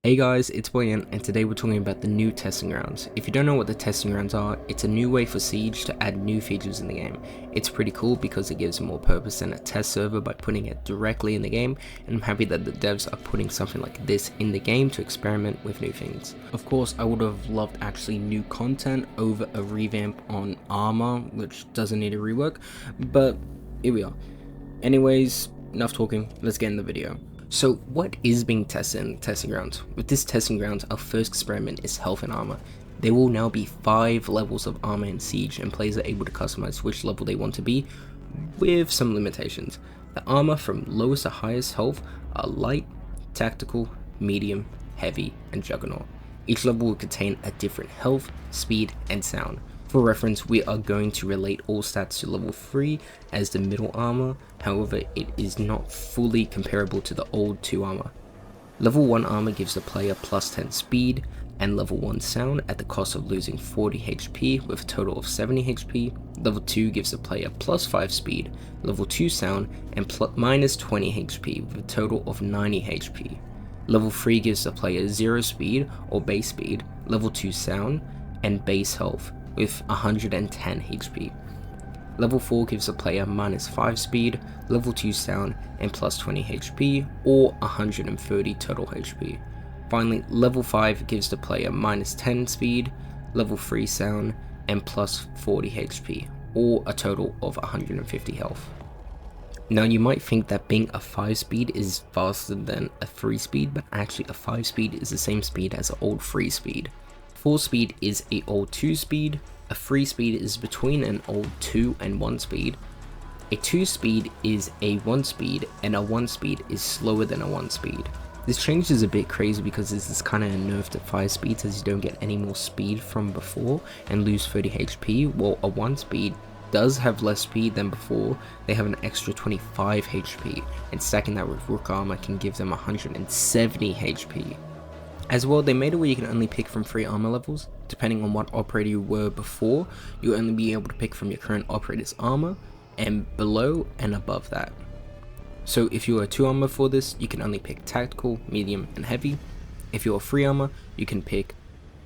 Hey guys, it's Boyan, and today we're talking about the new testing grounds. If you don't know what the testing grounds are, it's a new way for Siege to add new features in the game. It's pretty cool because it gives more purpose than a test server by putting it directly in the game, and I'm happy that the devs are putting something like this in the game to experiment with new things. Of course, I would have loved actually new content over a revamp on armor, which doesn't need a rework, but here we are. Anyways, enough talking, let's get in the video. So what is being tested in the testing grounds? With this testing grounds, our first experiment is health and armor. There will now be 5 levels of armor in Siege, and players are able to customize which level they want to be, with some limitations. The armor from lowest to highest health are light, tactical, medium, heavy, and juggernaut. Each level will contain a different health, speed, and sound. For reference, we are going to relate all stats to level 3 as the middle armor, however it is not fully comparable to the old 2 armor. Level 1 armor gives the player plus 10 speed and level 1 sound at the cost of losing 40 HP with a total of 70 HP. Level 2 gives the player plus 5 speed, level 2 sound, and minus 20 HP with a total of 90 HP. Level 3 gives the player 0 speed or base speed, level 2 sound, and base health with 110 HP. Level 4 gives the player minus 5 speed, level 2 sound, and plus 20 HP or 130 total HP. Finally, level 5 gives the player minus 10 speed, level 3 sound, and plus 40 HP or a total of 150 health. Now you might think that being a 5 speed is faster than a 3 speed, but actually a 5 speed is the same speed as an old 3 speed. 4 speed is a old 2 speed, a 3 speed is between an old 2 and 1 speed, a 2 speed is a 1 speed, and a 1 speed is slower than a 1 speed. This change is a bit crazy because this is kind of a nerf to 5 speeds as you don't get any more speed from before and lose 30 HP, while a 1 speed does have less speed than before. They have an extra 25 HP, and stacking that with Rook armor can give them 170 HP. As well, they made it where you can only pick from 3 armor levels. Depending on what operator you were before, you'll only be able to pick from your current operator's armor, and below and above that. So if you are 2 armor for this, you can only pick tactical, medium, and heavy. If you're 3 armor, you can pick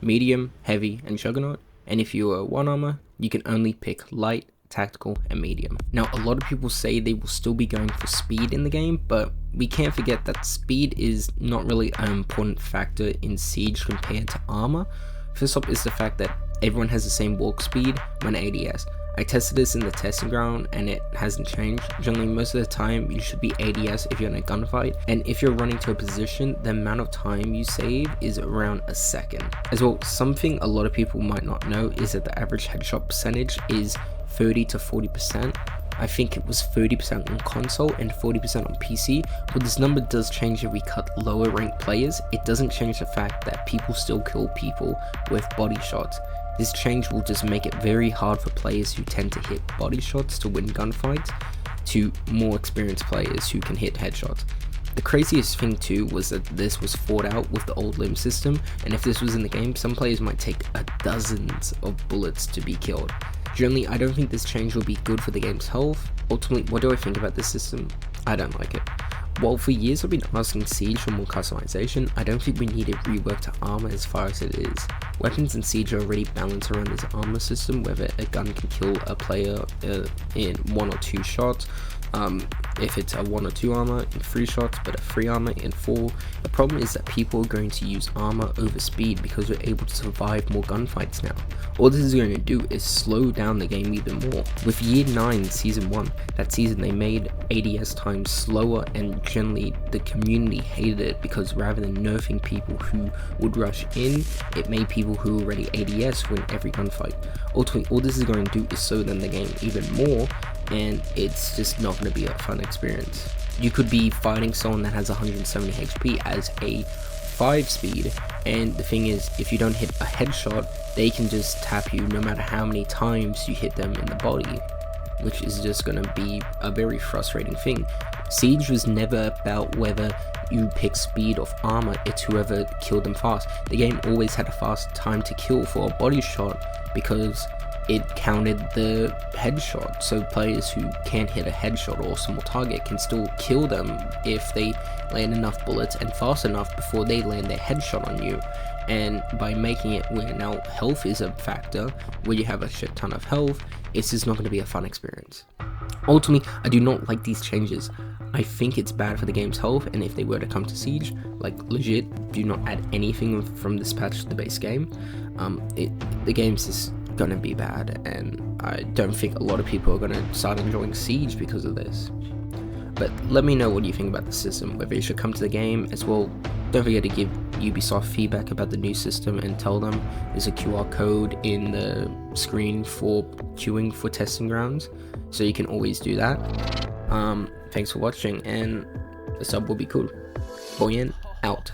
medium, heavy, and juggernaut. And if you are 1 armor, you can only pick light, tactical, and medium. Now a lot of people say they will still be going for speed in the game, but we can't forget that speed is not really an important factor in Siege compared to armor. First up is the fact that everyone has the same walk speed when ADS. I tested this in the testing ground and it hasn't changed. Generally most of the time you should be ADS if you're in a gunfight, and if you're running to a position, the amount of time you save is around a second. As well, something a lot of people might not know is that the average headshot percentage is 30 to 40%. I think it was 30% on console and 40% on PC, but this number does change if we cut lower ranked players. It doesn't change the fact that people still kill people with body shots. This change will just make it very hard for players who tend to hit body shots to win gunfights to more experienced players who can hit headshots. The craziest thing too was that this was fought out with the old limb system, and if this was in the game, some players might take dozens of bullets to be killed. Generally, I don't think this change will be good for the game's health. Ultimately, what do I think about this system? I don't like it. While for years I've been asking Siege for more customization, I don't think we need a rework to armor as far as it is. Weapons in Siege are already balanced around this armor system, whether a gun can kill a player in 1 or 2 shots. If it's a 1 or 2 armor in 3 shots, but a 3 armor in 4. The problem is that people are going to use armor over speed because we're able to survive more gunfights now. All this is going to do is slow down the game even more. With Year 9 Season 1, that season they made ADS times slower, and generally the community hated it because rather than nerfing people who would rush in, it made people who were already ADS win every gunfight. Ultimately, all this is going to do is slow down the game even more, and it's just not going to be a fun experience. You could be fighting someone that has 170 HP as a 5 speed, and the thing is, if you don't hit a headshot, they can just tap you no matter how many times you hit them in the body, which is just going to be a very frustrating thing. Siege was never about whether you pick speed of armor, it's whoever killed them fast. The game always had a fast time to kill for a body shot because it counted the headshot, so players who can't hit a headshot or small target can still kill them if they land enough bullets and fast enough before they land their headshot on you. And by making it where now health is a factor, where you have a shit ton of health, it's just not going to be a fun experience. Ultimately, I do not like these changes. I think it's bad for the game's health, and if they were to come to Siege, like legit, do not add anything from this patch to the base game. The game's just gonna be bad, and I don't think a lot of people are gonna start enjoying Siege because of this. But let me know what you think about the system, whether it should come to the game as well. Don't forget to give Ubisoft feedback about the new system and tell them there's a QR code in the screen for queuing for testing grounds, so you can always do that. Thanks for watching, and a sub will be cool. Boyan out.